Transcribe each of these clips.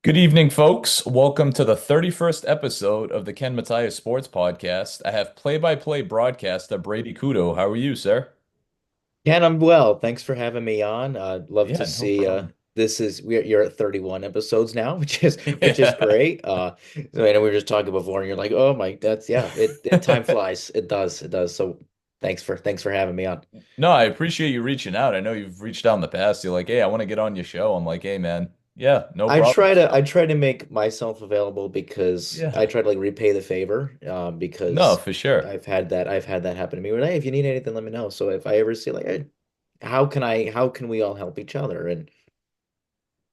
Good evening, folks. Welcome to the 31st episode of the Matias Sports Podcast. I have play-by-play broadcaster Brady Couto. How are you, sir? Ken, I'm well. Thanks for having me on. Love Yeah, to no see problem. you're at 31 episodes now, which is Yeah. great. So I know we were just talking before and you're like, "Oh my, that's yeah, it time flies. It does. It does." So thanks for having me on. No, I appreciate you reaching out. I know you've reached out in the past. You're like, hey, I want to get on your show. I'm like, hey, man. Yeah, no I problem. try to I So, try to make myself available because I yeah. try to like repay the favor No, because for sure. I've had that happen to me where, hey, if you need anything, let me know. So if I ever see like, hey, how can we all help each other? And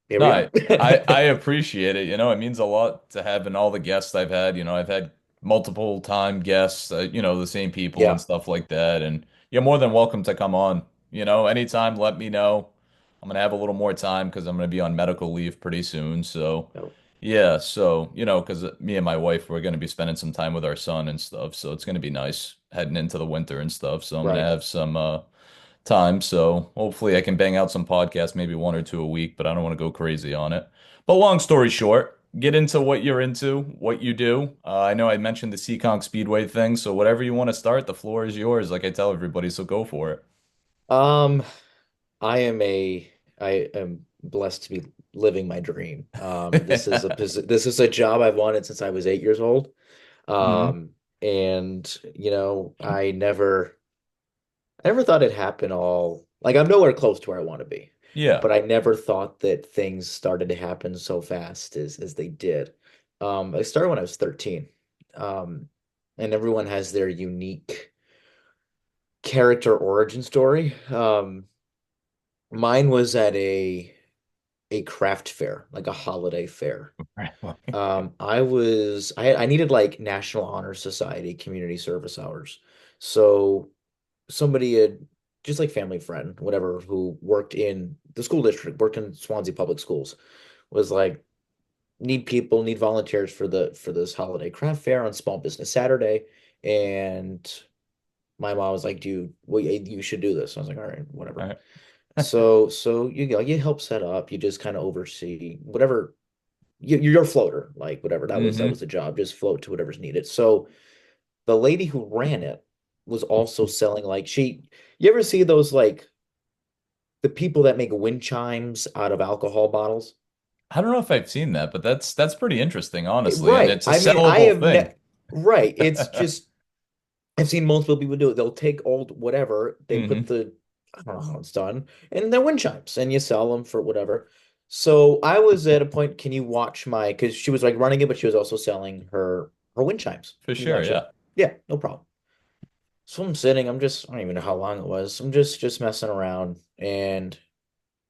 here No, we I, are. I appreciate it. It means a lot to having all the guests I've had. I've had multiple time guests, the same people and Yeah. stuff like that. And you're more than welcome to come on. Anytime, let me know. I'm gonna have a little more time because I'm gonna be on medical leave pretty soon. So, No. yeah. So, because me and my wife, we're gonna be spending some time with our son and stuff. So it's gonna be nice heading into the winter and stuff. So I'm gonna Right. have some time. So hopefully I can bang out some podcasts, maybe one or two a week, but I don't want to go crazy on it. But long story short, get into what you're into, what you do. I know I mentioned the Seekonk Speedway thing, so whatever you want to start, the floor is yours, like I tell everybody, so go for it. Um, I am blessed to be living my dream. This is a job I've wanted since I was 8 years old. Hmm. And I never thought it'd happen all like I'm nowhere close to where I want to be. Yeah. But I never thought that things started to happen so fast as they did. I started when I was 13. Um, and everyone has their unique character origin story. Mine was at a craft fair, like a holiday fair. I needed like National Honor Society community service hours. So somebody had just like family friend, whatever, who worked in the school district, worked in Swansea Public Schools, was like, need volunteers for this holiday craft fair on Small Business Saturday. And my mom was like, dude, well, you should do this. I was like, all right, All whatever. right. So you help set up, you just kind of oversee whatever you're a floater, like whatever. That was Hmm. the job. Just float to whatever's needed. So the lady who ran it was also selling like you ever see those like the people that make wind chimes out of alcohol bottles? I don't know if I've seen that, but that's pretty interesting, honestly, and Right. it's a I mean, I sellable have ne thing. right. It's just I've seen multiple people do it. They'll take old whatever, they put Hmm. the, I don't know how it's done, and they're wind chimes, and you sell them for whatever. So I was at a point, can you watch my, because she was like running it, but she was also selling her wind chimes. For Can you sure, watch yeah. it? Yeah, no problem. So I'm sitting, I don't even know how long it was. I'm just messing around. And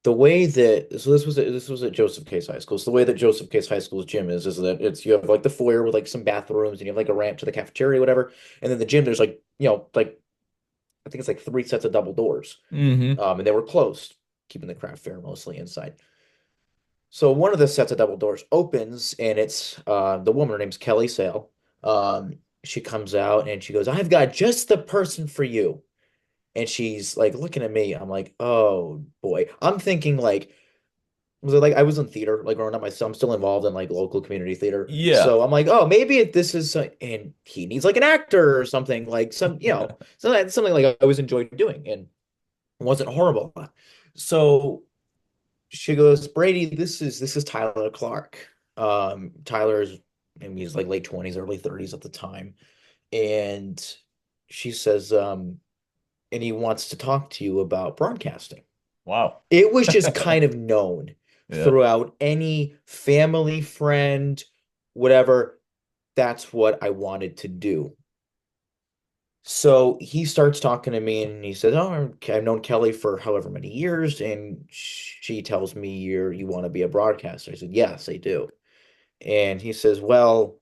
the way that, so this was at Joseph Case High School. So the way that Joseph Case High School's gym is that it's you have like the foyer with like some bathrooms and you have like a ramp to the cafeteria, whatever. And then the gym, there's like, like I think it's like three sets of double doors. Hmm. And they were closed, keeping the craft fair mostly inside. So one of the sets of double doors opens, and it's the woman. Her name's Kelly Sale. She comes out and she goes, "I've got just the person for you." And she's like looking at me. I'm like, "Oh boy." I'm thinking like, was it like I was in theater like growing up myself. I'm still involved in like local community theater. Yeah. So I'm like, "Oh, maybe this is and he needs like an actor or something like something like I always enjoyed doing and it wasn't horrible." So she goes, Brady, this is Tyler Clark. Tyler's and he's like late 20s, early 30s at the time. And she says, and he wants to talk to you about broadcasting. Wow. It was just kind of known Yeah. throughout any family, friend, whatever. That's what I wanted to do. So he starts talking to me and he says, "Oh, I've known Kelly for however many years." And she tells me, you want to be a broadcaster. I said, "Yes, I do." And he says, "Well,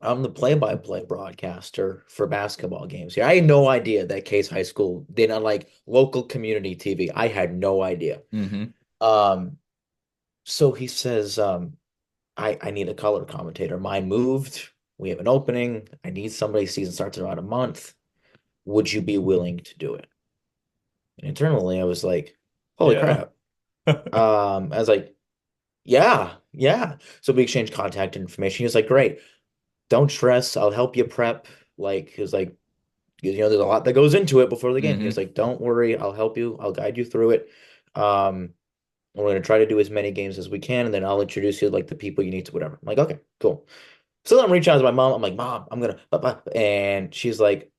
I'm the play-by-play broadcaster for basketball games here." I had no idea that Case High School did not like local community TV. I had no idea. Hmm. Um, so he says, I need a color commentator. Mine moved. We have an opening. I need somebody. Season starts in about a month. Would you be willing to do it? And internally, I was like, holy Yeah. crap. I was like, Yeah, yeah. So we exchanged contact information. He was like, great, don't stress. I'll help you prep. Like, he was like, there's a lot that goes into it before the game. He was Hmm. like, don't worry, I'll help you. I'll guide you through it. We're going to try to do as many games as we can, and then I'll introduce you to like the people you need to, whatever. I'm like, okay, cool. So then I'm reaching out to my mom. I'm like, Mom, I'm gonna, and she's like,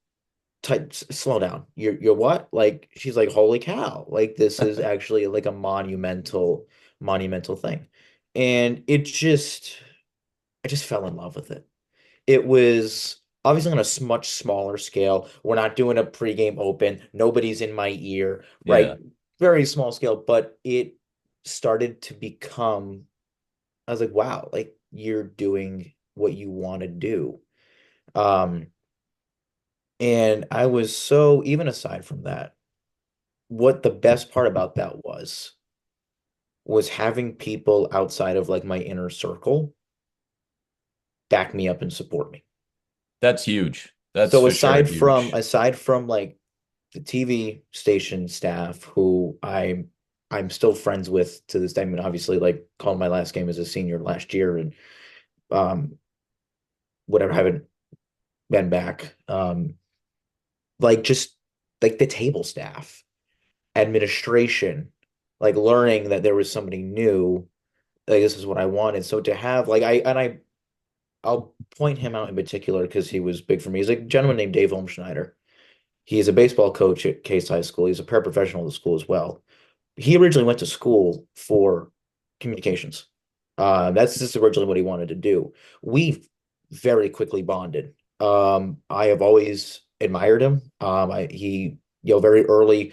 slow down. You're what? Like, she's like, holy cow! Like, this is actually like a monumental thing, and I just fell in love with it. It was obviously on a much smaller scale. We're not doing a pregame open. Nobody's in my ear, Yeah. right? Very small scale, but it started to become, I was like, wow, like you're doing what you want to do. Um, and I was so, even aside from that, what the best part about that was having people outside of like my inner circle back me up and support me. That's huge. That's So for sure huge. aside from like the TV station staff who I'm still friends with to this day. I mean, obviously, like calling my last game as a senior last year and um whatever, haven't been back. Like just like the table staff, administration, like learning that there was somebody new, like this is what I wanted. So to have like I'll point him out in particular because he was big for me. He's a gentleman named Dave Olmschneider. He's a baseball coach at Case High School. He's a paraprofessional at the school as well. He originally went to school for communications. That's just originally what he wanted to do. We very quickly bonded. I have always admired him. He, very early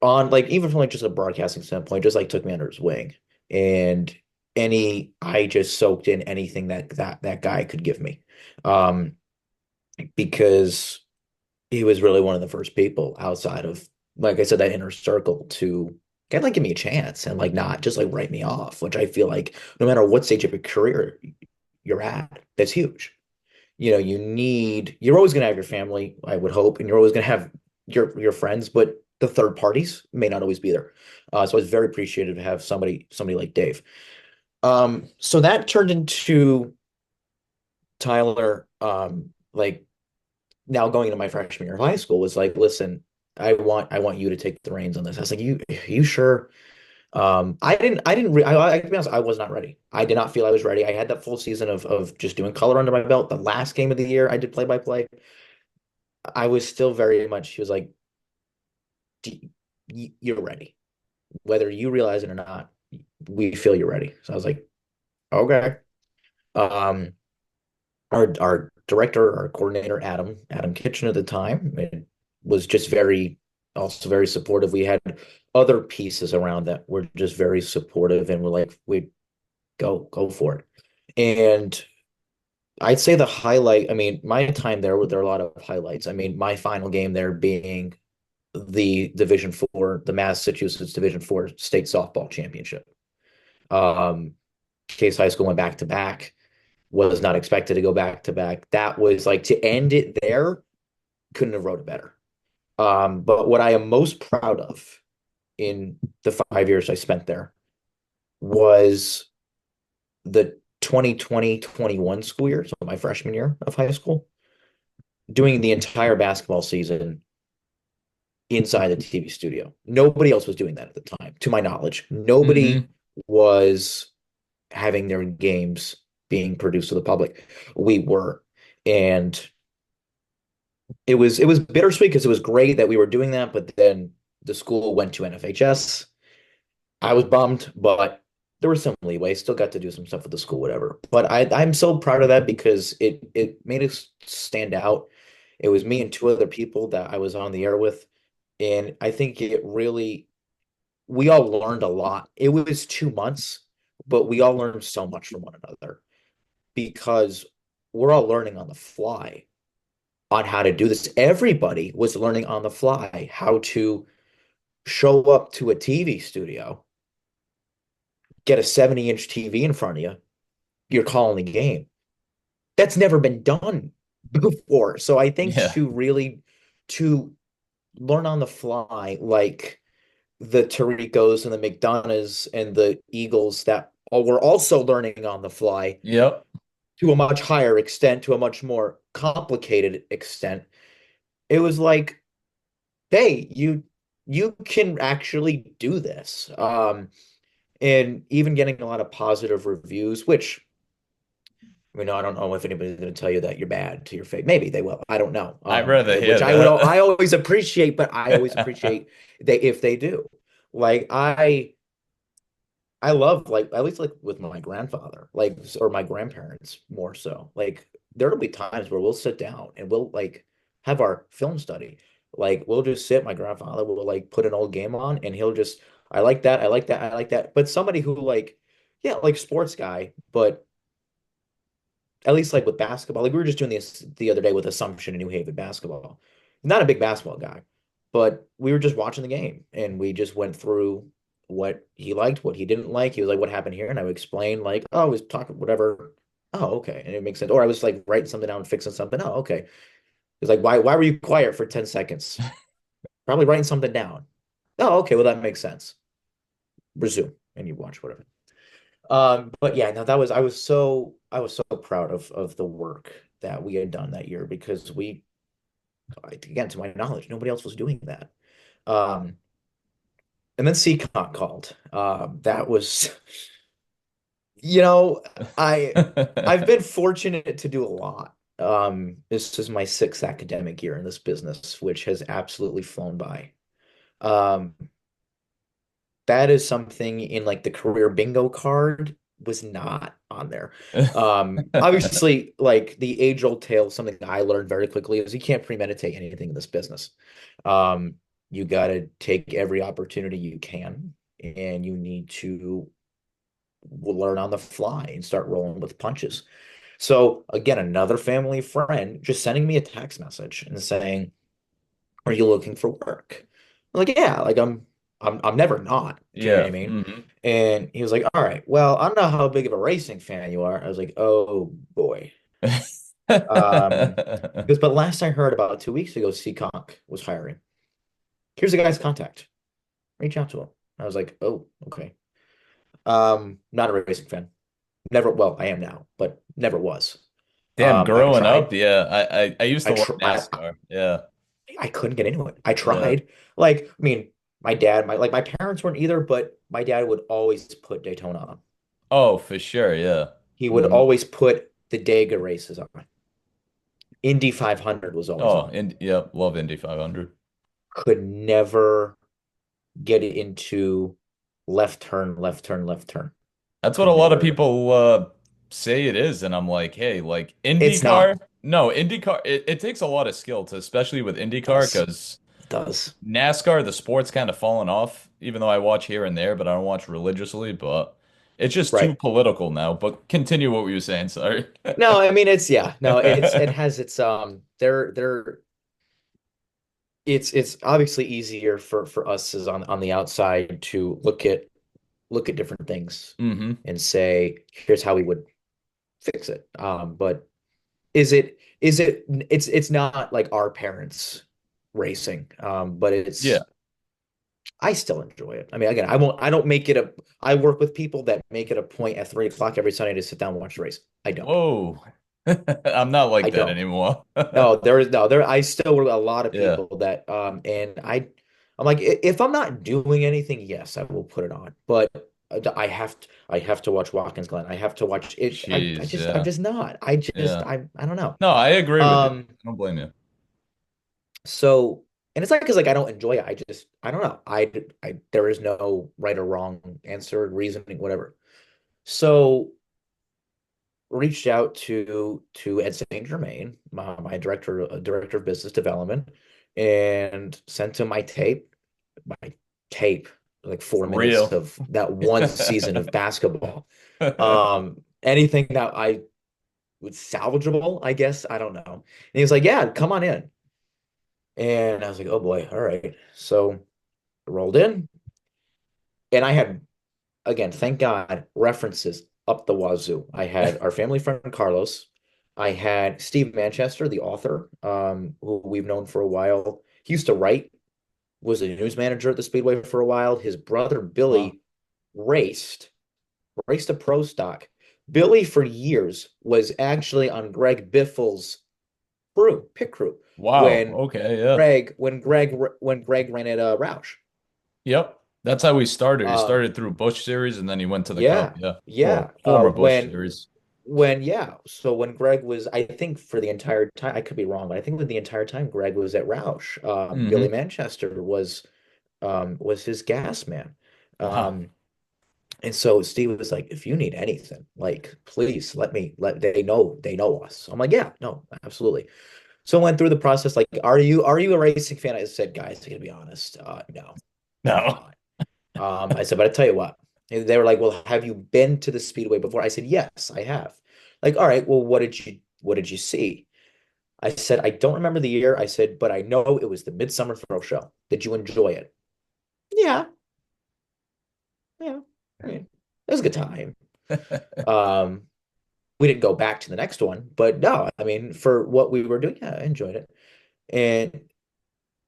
on, like even from like just a broadcasting standpoint, just like took me under his wing, and I just soaked in anything that guy could give me, um, because he was really one of the first people outside of, like I said, that inner circle to kind of like give me a chance and like not just like write me off, which I feel like no matter what stage of your career you're at, that's huge. You're always gonna have your family, I would hope, and you're always gonna have your friends, but the third parties may not always be there. So I was very appreciative to have somebody like Dave. So that turned into Tyler, like now going into my freshman year of high school was like, listen, I want you to take the reins on this. I was like, you sure? To be honest, I was not ready. I did not feel I was ready. I had that full season of just doing color under my belt. The last game of the year, I did play by play. I was still very much, he was like, you're ready. Whether you realize it or not, we feel you're ready. So I was like, okay. Um, our director, our coordinator, Adam Kitchen at the time, it was just also very supportive. We had other pieces around that were just very supportive, and we're like, we go for it. And I'd say the highlight, I mean, my time there are a lot of highlights. I mean, my final game there being the Massachusetts Division 4 state softball championship. Um, Case High School went back to back, was not expected to go back to back. That was like to end it there, couldn't have wrote it better. But what I am most proud of in the 5 years I spent there was the 2020-21 school year, so my freshman year of high school, doing the entire basketball season inside the TV studio. Nobody else was doing that at the time, to my knowledge. Nobody Hmm. was having their games being produced to the public. We were. And it was bittersweet because it was great that we were doing that, but then the school went to NFHS. I was bummed, but there was some leeway. Still got to do some stuff with the school, whatever. But I'm so proud of that because it made us stand out. It was me and two other people that I was on the air with, and I think it really we all learned a lot. It was 2 months, but we all learned so much from one another because we're all learning on the fly on how to do this. Everybody was learning on the fly how to show up to a TV studio, get a 70-inch TV in front of you, you're calling the game. That's never been done before. So I think Yeah. to learn on the fly, like the Taricos and the McDonoughs and the Eagles that all were also learning on the fly Yep. to a much higher extent, to a much more complicated extent. It was like, hey, you can actually do this. And even getting a lot of positive reviews, which I mean, I don't know if anybody's going to tell you that you're bad to your face. Maybe they will. I don't know. I'd rather hear Which I that. always appreciate, but I always appreciate they if they do. Like I love like at least like with my grandfather, like or my grandparents more so. Like there'll be times where we'll sit down and we'll like have our film study. Like we'll just sit, my grandfather will like put an old game on and he'll just I like that, I like that, I like that. But somebody who like yeah, like sports guy, but at least like with basketball, like we were just doing this the other day with Assumption in New Haven basketball. Not a big basketball guy, but we were just watching the game and we just went through what he liked, what he didn't like. He was like, "What happened here?" And I would explain, like, "Oh, I was talking whatever." Oh, okay, and it makes sense. Or I was like writing something down, fixing something. Oh, okay. It's like, why were you quiet for 10 seconds? Probably writing something down. Oh, okay, well that makes sense. Resume, and you watch whatever. But yeah, no, that was I was so proud of the work that we had done that year because we again to my knowledge nobody else was doing that. Um, and then CCON called. That was you know I've been fortunate to do a lot. This is my sixth academic year in this business, which has absolutely flown by. Um, that is something in like the career bingo card was not on there. Obviously, like the age-old tale, something I learned very quickly is you can't premeditate anything in this business. Um, you got to take every opportunity you can, and you need to learn on the fly and start rolling with punches. So again, another family friend just sending me a text message and saying, are you looking for work? I'm like, yeah, like I'm never not. Do you know what I Yeah. mean? Hmm. And he was like, all right, well, I don't know how big of a racing fan you are. I was like, oh boy. Because but last I heard about 2 weeks ago, Seacock was hiring. Here's the guy's contact. Reach out to him. I was like, oh, okay. Not a racing fan. Never, well, I am now, but never was. Damn, I growing up, tried. yeah, I used I to watch tr NASCAR. Yeah. I couldn't get into it. I Yeah. tried. Like, I mean, my dad, my parents weren't either, but my dad would always put Daytona on. Oh, for sure, yeah. He would Hmm. always put the Dega races on. Indy 500 was always Oh, on. and yeah, love Indy 500. Could never get into left turn, left turn, left turn. That's what Could a lot of never. people say it is, and I'm like, hey, like It's IndyCar, not. no, IndyCar, it takes a lot of skill to, especially with It IndyCar, does. because It does. NASCAR, the sport's kind of fallen off, even though I watch here and there, but I don't watch religiously, but it's just too Right. political now. But continue what we were saying, sorry. No, I mean it's yeah. No, it has its they're it's obviously easier for us as on the outside to look at different things Hmm. and say, here's how we would fix it. But it's not like our parents racing. But Yeah. I still enjoy it. I mean, again, I don't make it a I work with people that make it a point at 3 o'clock every Sunday to sit down and watch the race. I don't. Whoa. I'm not I like that don't. anymore. No, there is no there. I still work with a lot of Yeah. people that and I'm like if I'm not doing anything, yes, I will put it on. But I have to watch Watkins Glen. I have to watch it. Jeez, I'm yeah. just not. Yeah. I don't know. No, I agree with you. Um. I don't blame you. So and it's not because like I don't enjoy it. I don't know. I there is no right or wrong answer, reasoning, whatever. So reached out to Ed St. Germain, my director of business development, and sent him my tape, like four For minutes real. of that one season of basketball. Anything that I was salvageable, I guess. I don't know. And he was like, "Yeah, come on in." And I was like, "Oh boy, all right." So I rolled in, and I had again, thank God, references up the wazoo. I had our family friend Carlos. I had Steve Manchester, the author, who we've known for a while. He used to write was a news manager at the Speedway for a while. His brother Wow. Billy raced raced a pro stock. Billy for years was actually on Greg Biffle's pit crew Wow. when Okay. Yeah. Greg ran at Roush. Yep. That's how he started. He Uh, started through Bush series and then he went to the Cup. yeah, Yeah. yeah. Well, former Bush series. So when Greg was, I think for the entire time, I could be wrong, but I think with the entire time Greg was at Roush, Billy Hmm. Manchester was his gas man. Wow. Um, And so Steve was like, if you need anything, like, please let they know us. I'm like, yeah, no, absolutely. So I went through the process, like, are you a racing fan? I said, guys, I gotta be honest, no, I'm No. not. I said, but I tell you what. And they were like, well, have you been to the Speedway before? I said, yes, I have. Like, all right, well, what did you see? I said, I don't remember the year. I said, but I know it was the Midsummer Thrill Show. Did you enjoy it? Yeah, yeah. I mean, it was a good time. Um, we didn't go back to the next one, but no, I mean, for what we were doing, yeah, I enjoyed it. And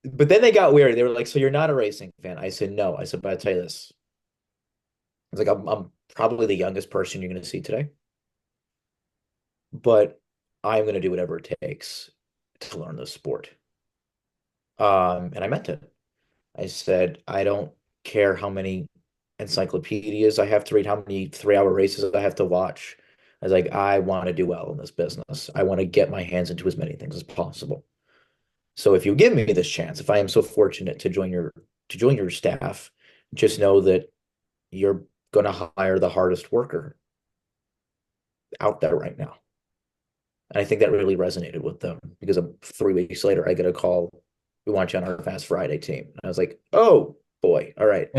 but then they got weird. They were like, "So you're not a racing fan?" I said, "No." I said, "But I tell you this." I was like, I'm probably the youngest person you're going to see today, but I'm going to do whatever it takes to learn the sport." And I meant it. I said, I don't care how many encyclopedias I have to read, how many 3 hour races I have to watch. I was like, I want to do well in this business. I want to get my hands into as many things as possible. So if you give me this chance, if I am so fortunate to join your staff, just know that you're going to hire the hardest worker out there right now. And I think that really resonated with them because 3 weeks later, I get a call. We want you on our Fast Friday team. And I was like, oh boy, all right.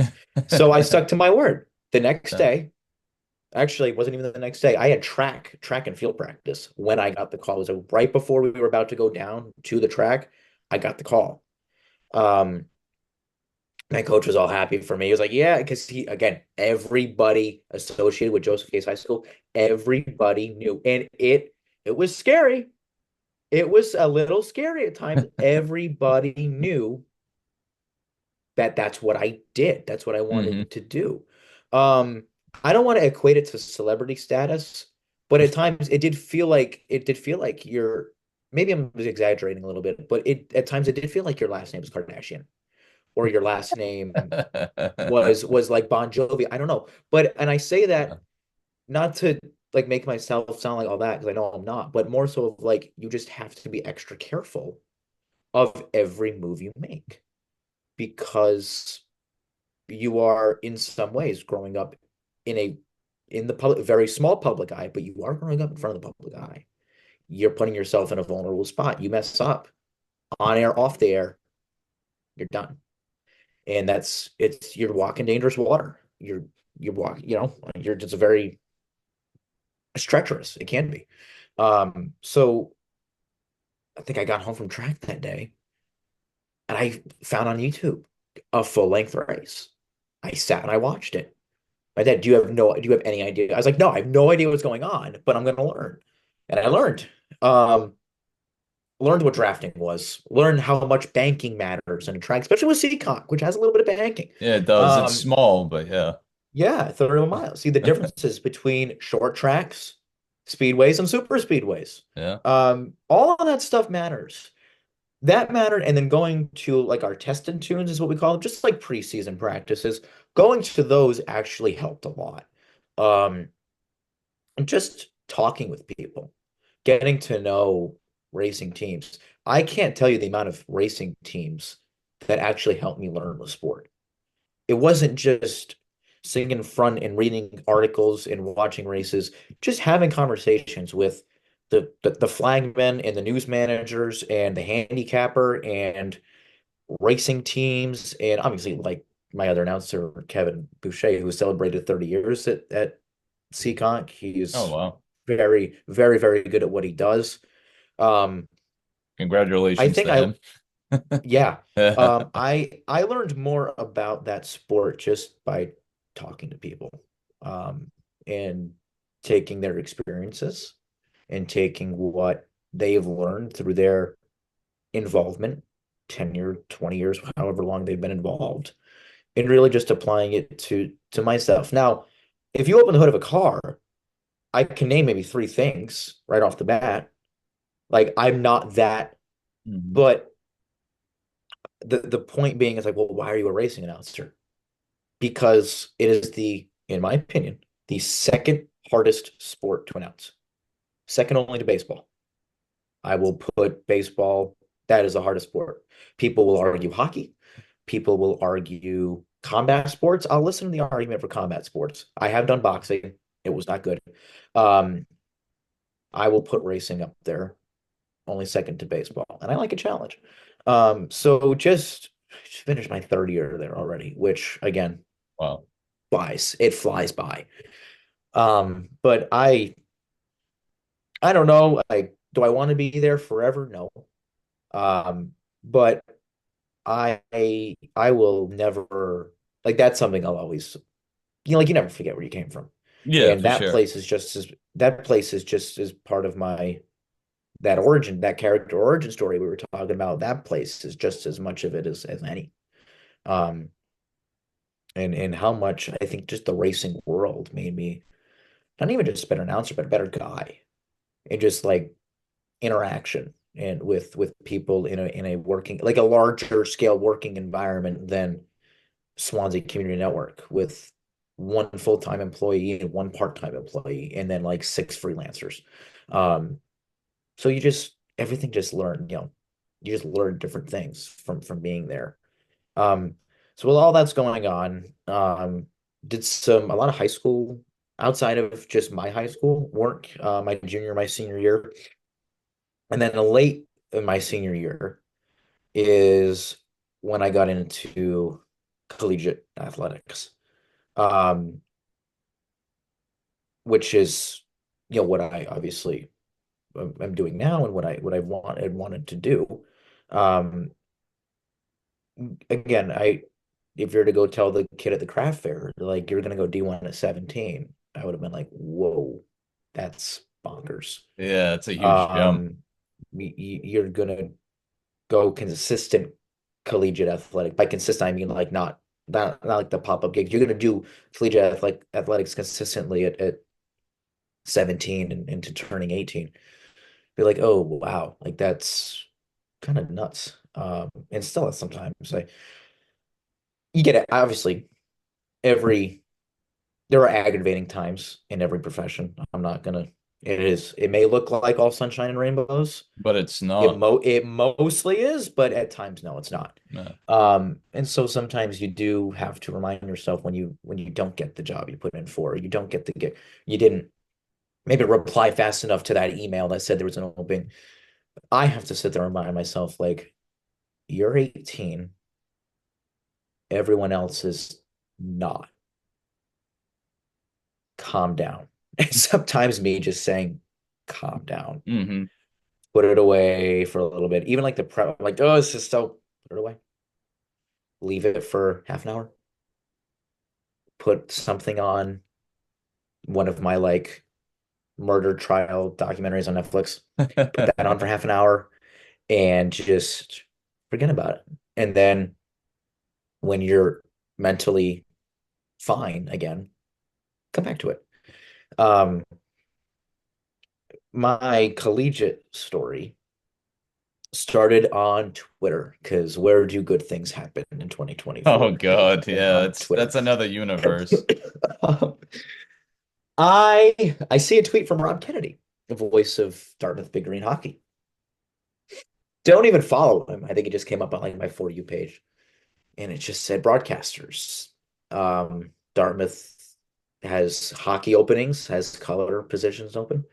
So I stuck to my word. The next Yeah. day, actually, it wasn't even the next day. I had track and field practice when I got the call. It was right before we were about to go down to the track. I got the call. Um, my coach was all happy for me. He was like, yeah, because again, everybody associated with Joseph Case High School, everybody knew. And it was scary. It was a little scary at times. Everybody knew that that's what I did. That's what I Hmm. wanted to do. Um, I don't want to equate it to celebrity status, but at times it did feel like you're maybe I'm exaggerating a little bit, but it at times it did feel like your last name is Kardashian or your last name was like Bon Jovi. I don't know. But and I say that not to like make myself sound like all that because I know I'm not, but more so of like you just have to be extra careful of every move you make because you are in some ways growing up in a in the public very small public eye, but you are growing up in front of the public eye. You're putting yourself in a vulnerable spot. You mess up on air, off the air, you're done. And that's it's you're walking dangerous water. You're walking, you're just a very it's treacherous. It can be. So I think I got home from track that day and I found on YouTube a full length race. I sat and I watched it. My dad, do you have any idea? I was like, no, I have no idea what's going on, but I'm gonna learn. And I learned. Learned what drafting was, learned how much banking matters in a track, especially with Seacock, which has a little bit of banking. Yeah, it does. It's Um, small, but yeah. Yeah, third of a mile. See the differences between short tracks, speedways, and super speedways. Yeah. All of that stuff matters. That mattered, and then going to like our test and tunes is what we call them, just like preseason practices. Going to those actually helped a lot. Um, and just talking with people, getting to know racing teams. I can't tell you the amount of racing teams that actually helped me learn the sport. It wasn't just sitting in front and reading articles and watching races, just having conversations with the flagmen and the news managers and the handicapper and racing teams and obviously like my other announcer Kevin Boucher who celebrated 30 years at Seekonk. Oh, He's wow. very good at what he does. Um, I Congratulations think to him. yeah. I learned more about that sport just by talking to people, and taking their experiences and taking what they've learned through their involvement. 10 years, 20 years, however long they've been involved, and really just applying it to myself. Now, if you open the hood of a car, I can name maybe three things right off the bat. Like I'm not that, Hmm. but the point being is like, well, why are you a racing announcer? Because it is in my opinion, the second hardest sport to announce, second only to baseball. I will put baseball, that is the hardest sport. People will argue hockey. People will argue combat sports. I'll listen to the argument for combat sports. I have done boxing. It was not good. Um, I will put racing up there, only second to baseball. And I like a challenge. So just finished my third year there already, which again, Wow. flies. It flies by. But I don't know. Like, do I want to be there forever? No. But I will never like that's something I'll always like you never forget where you came from. Yeah, And for sure. that place is just as part of my that origin, that character origin story we were talking about. That place is just as much of it as any. Um and how much I think just the racing world made me not even just a better announcer, but a better guy. And just like interaction and with people in a working like a larger scale working environment than Swansea Community Network with one full-time employee and one part-time employee and then like six freelancers. So you just everything just learn, you just learn different things from being there. Um, so with all that's going on, did some a lot of high school outside of just my high school work, my junior, my senior year. And then late in my senior year is when I got into collegiate athletics, um, which is what I obviously am doing now and what I wanted to do. Um, Again, I if you're to go tell the kid at the craft fair like you're gonna go D1 at 17, I would have been like, whoa, that's bonkers. Yeah, it's a huge jump. Um, you're gonna go consistent collegiate athletic. By consistent, I mean like not like the pop-up gigs. You're gonna do collegiate athletics consistently at 17 and into turning 18. Be like, oh wow, like that's kind of nuts. And still sometimes like you get it. Obviously, every there are aggravating times in every profession. I'm not gonna. It may look like all sunshine and rainbows. But it's not. It mostly is, but at times no, it's not. No. And so sometimes you do have to remind yourself when you don't get the job you put in for, or you don't get the gig, you didn't maybe reply fast enough to that email that said there was an opening. I have to sit there and remind myself like you're 18, everyone else is not. Calm down. And sometimes me just saying, calm down, Hmm. put it away for a little bit. Even like the prep, I'm like, oh, this is so put it away. Leave it for half an hour. Put something on one of my like murder trial documentaries on Netflix. Put that on for half an hour and just forget about it. And then when you're mentally fine again, come back to it. Um, my collegiate story started on Twitter because where do good things happen in Oh 2024? They God, happen yeah, on that's Twitter. another universe. Um, I see a tweet from Rob Kennedy, the voice of Dartmouth Big Green Hockey. Don't even follow him. I think it just came up on like my For You page, and it just said broadcasters. Dartmouth has hockey openings, has color positions open.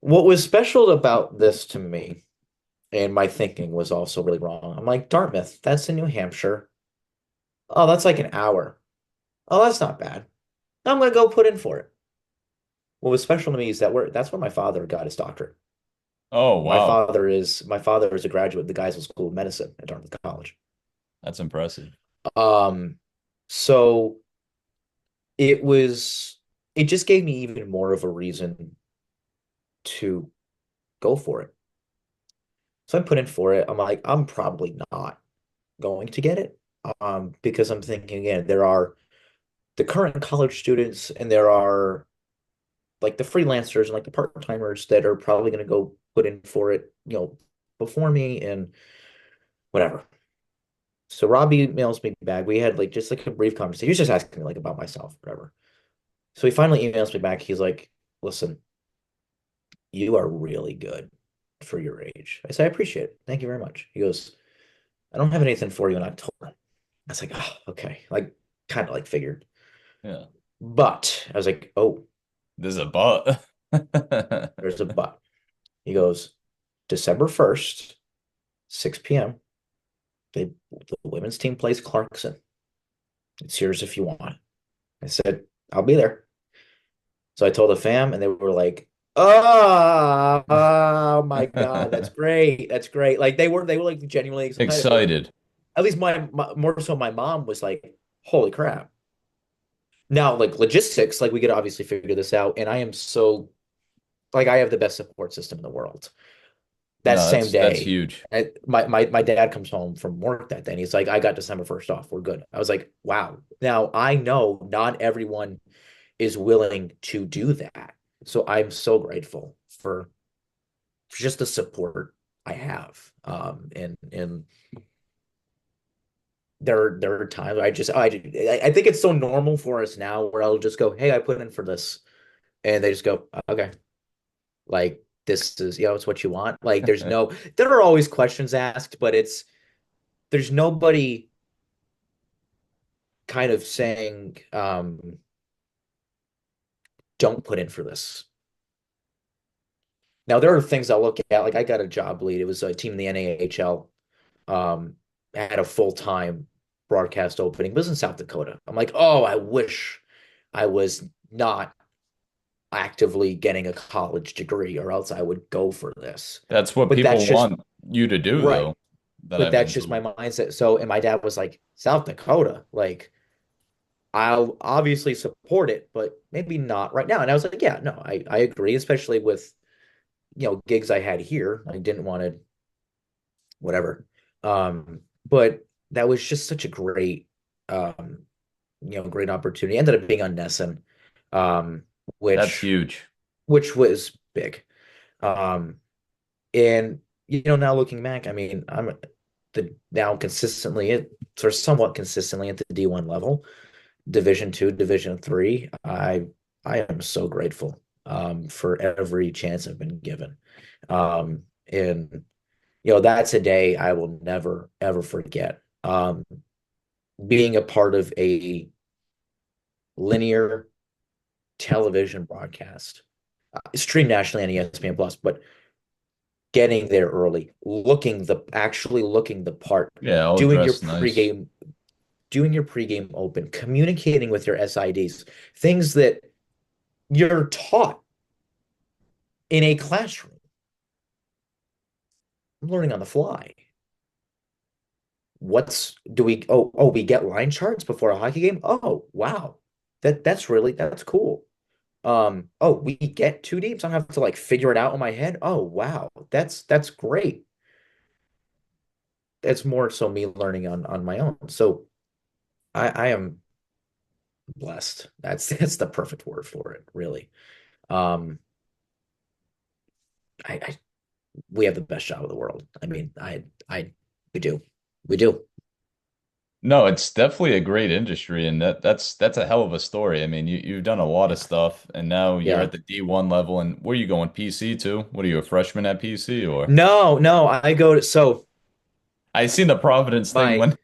What was special about this to me, and my thinking was also really wrong. I'm like, Dartmouth, that's in New Hampshire. Oh, that's like an hour. Oh, that's not bad. I'm gonna go put in for it. What was special to me is that's where my father got his doctorate. Oh wow, My father is a graduate of the Geisel School of Medicine at Dartmouth College. that's impressive. Um, so it was it just gave me even more of a reason to go for it. So I put in for it. I'm like, I'm probably not going to get it. Because I'm thinking again, there are the current college students and there are like the freelancers and like the part-timers that are probably going to go put in for it, before me and whatever. So Robbie emails me back. We had like just like a brief conversation. He was just asking me like about myself, whatever. So he finally emails me back. He's like, listen, you are really good for your age. I said, I appreciate it. Thank you very much. He goes, I don't have anything for you in October. I was like, oh, okay. Like kind of like figured. Yeah. But I was like, oh, There's a but. there's a but. He goes, December 1st, 6 p.m. The women's team plays Clarkson. It's yours if you want. I said, I'll be there. So I told the fam, and they were like, oh my God, that's great. That's great. Like they were like genuinely excited. But Excited. at least my more so my mom was like, holy crap. Now, like logistics, like we could obviously figure this out. And I am so like I have the best support system in the world. That No, same that's day, huge. my dad comes home from work that day and he's like, I got December 1st off. We're good. I was like, wow. Now I know not everyone is willing to do that. So I'm so grateful for just the support I have. And there are times I think it's so normal for us now where I'll just go, hey, I put in for this, and they just go, okay, like this is it's what you want. Like there are always questions asked, but there's nobody kind of saying don't put in for this. Now there are things I'll look at, like I got a job lead. It was a team in the NAHL, had a full-time broadcast opening. It was in South Dakota. I'm like, oh, I wish I was not actively getting a college degree, or else I would go for this. That's what But that's people just want you to do, right. though, that But I've that's been just my told. mindset. So, and my dad was like, South Dakota, like, I'll obviously support it, but maybe not right now. And I was like, yeah, no, I agree, especially with, gigs I had here. I didn't want to, whatever. But that was just such a great, um, great opportunity. Ended up being on Nesson, um, That's which huge. which was big. Um, and now looking back, I mean, I'm the now consistently, or somewhat consistently at the D1 level, Division two, Division three. I am so grateful for every chance I've been given. And that's a day I will never ever forget. Being a part of a linear television broadcast, streamed nationally on ESPN Plus, but getting there early, actually looking the part, Yeah, all doing your dressed nice. pregame, doing your pregame open, communicating with your SIDs, things that you're taught in a classroom. I'm learning on the fly. What's do we we get line charts before a hockey game? Oh, wow. That's cool. Oh, we get two deep, so I don't have to like figure it out in my head. Oh, wow. That's great. It's more so me learning on my own. So I am blessed. That's the perfect word for it, really. Um, I we have the best job in the world. I mean, I we do. We do. No, it's definitely a great industry, and that's a hell of a story. I mean, you've done a lot of Yeah. stuff, and now you're Yeah. at the D1 level. And where are you going? PC too? What are you, a freshman at PC or? No, no, I go to so I seen the Providence thing my when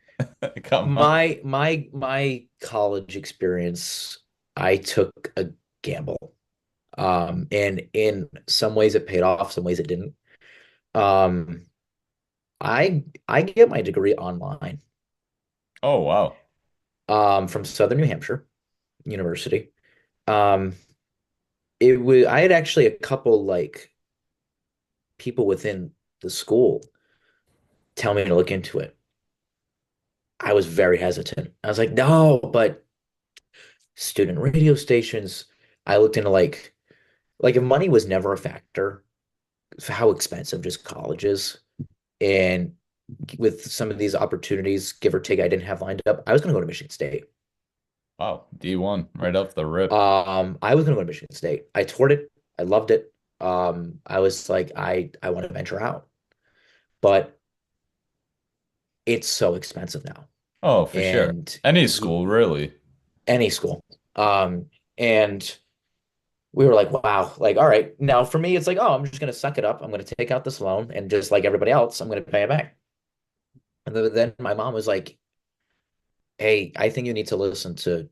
come on. my college experience, I took a gamble. And in some ways it paid off, some ways it didn't. Um, I get my degree online, Oh wow. from Southern New Hampshire University. Um, it was I had actually a couple like people within the school tell me to look into it. I was very hesitant. I was like, no, but student radio stations. I looked into like if money was never a factor, for how expensive just college is. And with some of these opportunities, give or take, I didn't have lined up, I was going to go to Michigan State. Wow, D1 right off the rip. I was going to go to Michigan State. I toured it. I loved it. I was like, I want to venture out, but it's so expensive now. Oh, for sure. And Any school, really. any school. Um, and we were like, wow, like, all right. Now for me, it's like, oh, I'm just gonna suck it up. I'm gonna take out this loan and just like everybody else, I'm gonna pay it back. And then my mom was like, hey, I think you need to listen to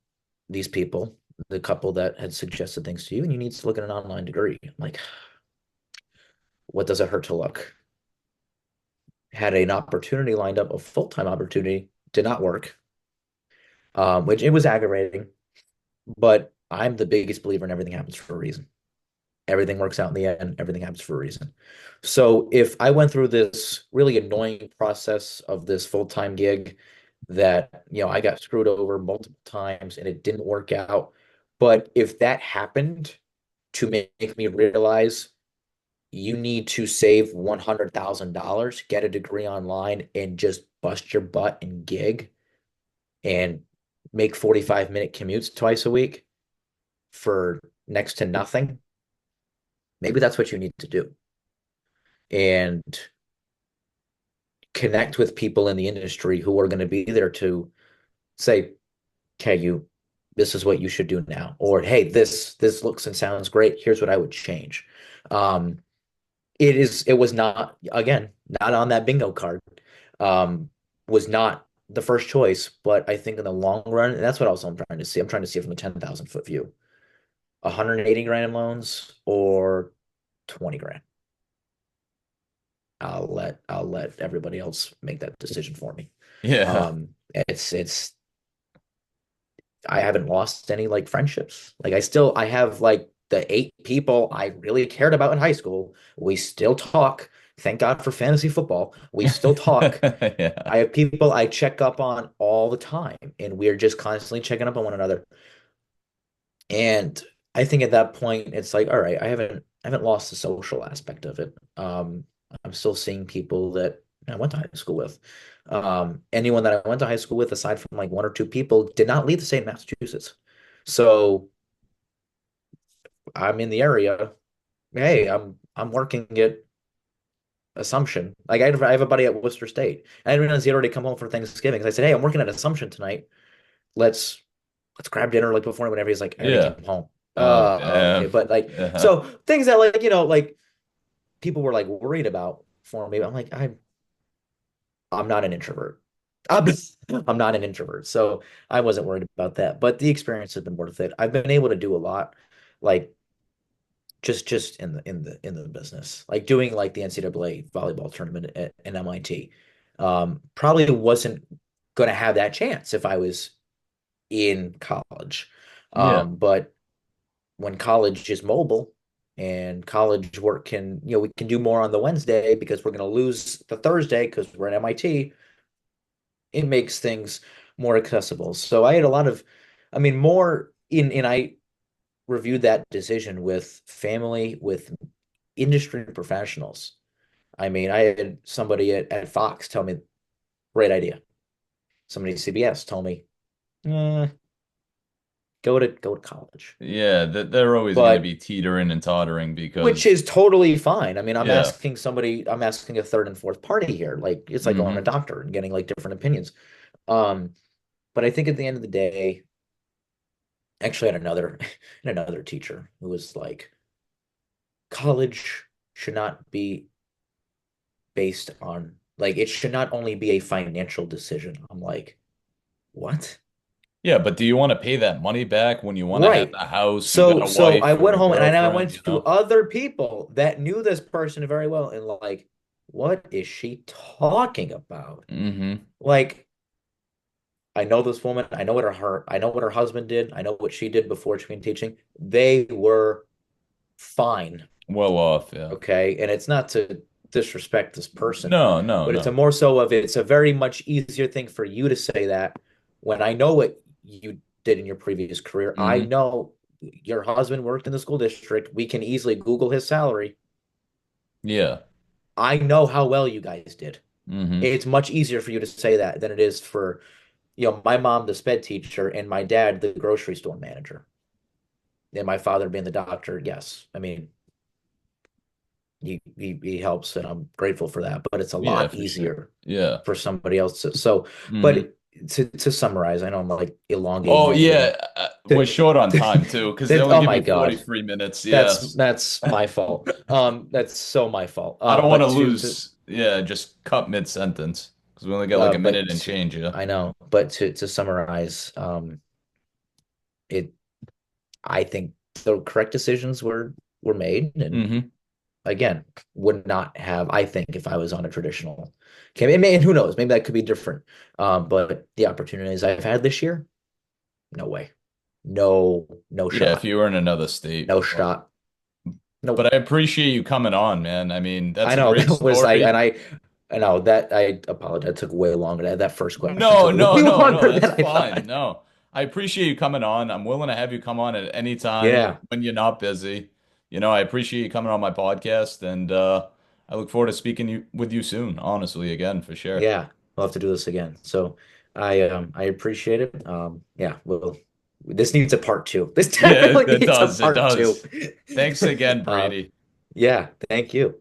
these people, the couple that had suggested things to you, and you need to look at an online degree. I'm like, what does it hurt to look? Had an opportunity lined up, a full-time opportunity, did not work, which it was aggravating. But I'm the biggest believer in everything happens for a reason. Everything works out in the end. Everything happens for a reason. So if I went through this really annoying process of this full-time gig that, I got screwed over multiple times and it didn't work out, but if that happened to make me realize you need to save $100,000, get a degree online and just bust your butt and gig and make 45-minute commutes twice a week for next to nothing, maybe that's what you need to do. And connect with people in the industry who are going to be there to say, okay, this is what you should do now. Or hey, this looks and sounds great. Here's what I would change. Um, it was not, again, not on that bingo card. Um, was not the first choice, but I think in the long run, and that's what also I'm trying to see. I'm trying to see it from a 10,000 foot view. 180 grand in loans or 20 grand. I'll let everybody else make that decision for me. Yeah. It's I haven't lost any like friendships. Like I have like the 8 people I really cared about in high school. We still talk. Thank God for fantasy football. We still talk. Yeah. I have people I check up on all the time, and we are just constantly checking up on one another. And I think at that point, it's like, all right, I haven't lost the social aspect of it. I'm still seeing people that I went to high school with. Anyone that I went to high school with, aside from like 1 or 2 people, did not leave the state of Massachusetts. So I'm in the area. Hey, I'm working at Assumption. Like I have a buddy at Worcester State. I didn't realize he'd already come home for Thanksgiving. 'Cause I said, hey, I'm working at Assumption tonight. Let's let's grab dinner like before. Whenever he's like, I already Yeah. came home. Oh, Okay, damn. but like, Yeah. so things that like like people were like worried about for me. I'm like, I'm not an introvert. I'm I'm not an introvert, so I wasn't worried about that. But the experience has been worth it. I've been able to do a lot, like just in the business, like doing like the NCAA volleyball tournament at in MIT. Probably wasn't going to have that chance if I was in college. Yeah. But when college is mobile and college work can, we can do more on the Wednesday because we're going to lose the Thursday because we're at MIT, it makes things more accessible. So I had a lot of, I mean, more and I reviewed that decision with family, with industry professionals. I mean, I had somebody at Fox tell me, great idea. Somebody at CBS told me, eh, go to college. Yeah, they're always going to But be teetering and tottering which because, is totally fine. I mean, yeah. I'm asking a third and fourth party here. Like it's like going to a Hmm. doctor and getting like different opinions. Um, but I think at the end of the day, actually I had another teacher who was like, college should not be based on like it should not only be a financial decision. I'm like, what? Yeah, but do you want to pay that money back when you want to have Right. the house, you got So a so I wife or went a home and I girlfriend, went you to know? other people that knew this person very well and like, what is she talking about? Hmm. Like, I know this woman, I know what her husband did, I know what she did before she began teaching. They were fine. Well off, yeah. Okay. And it's not to disrespect this person, No, no, but it's a no. more so of it's a very much easier thing for you to say that when I know what you did in your previous career. I Hmm. know your husband worked in the school district. We can easily Google his salary. Yeah. I know how well you guys did. Hmm. It's much easier for you to say that than it is for, my mom, the sped teacher, and my dad, the grocery store manager, and my father being the doctor. Yes, I mean, he helps, and I'm grateful for that. But it's a Yeah, lot for sure. easier Yeah. for somebody else. So, Hmm. but to summarize, I know I'm like elongating Oh everything. yeah, we're To, short on time too, because they only oh give my you God, 43 minutes. that's Yes. that's my fault. That's so my fault. I don't want to But lose. Yeah, just cut mid-sentence because we only got like a minute and but change. Yeah. I know. But to summarize, it I think the correct decisions were made, and Hmm. again, would not have, I think, if I was on a traditional campaign. And who knows, maybe that could be different. But the opportunities I've had this year, no way. No Yeah, if shot. you were in another state. No Well, shot. Nope. but I appreciate you coming on, man. I mean, that's I a know great that was story. I know that I apologize. It took way longer. That first question No, took no, way no, no, longer that's than I fine. thought. No, I appreciate you coming on. I'm willing to have you come on at any time Yeah. when you're not busy. I appreciate you coming on my podcast, and I look forward to speaking with you soon, honestly, again, for sure. Yeah. We'll have to do this again. So I appreciate it. Yeah, well, this needs a part two. This Yeah, definitely it needs a does. It part two. does. Thanks again, Um, Brady. yeah, thank you.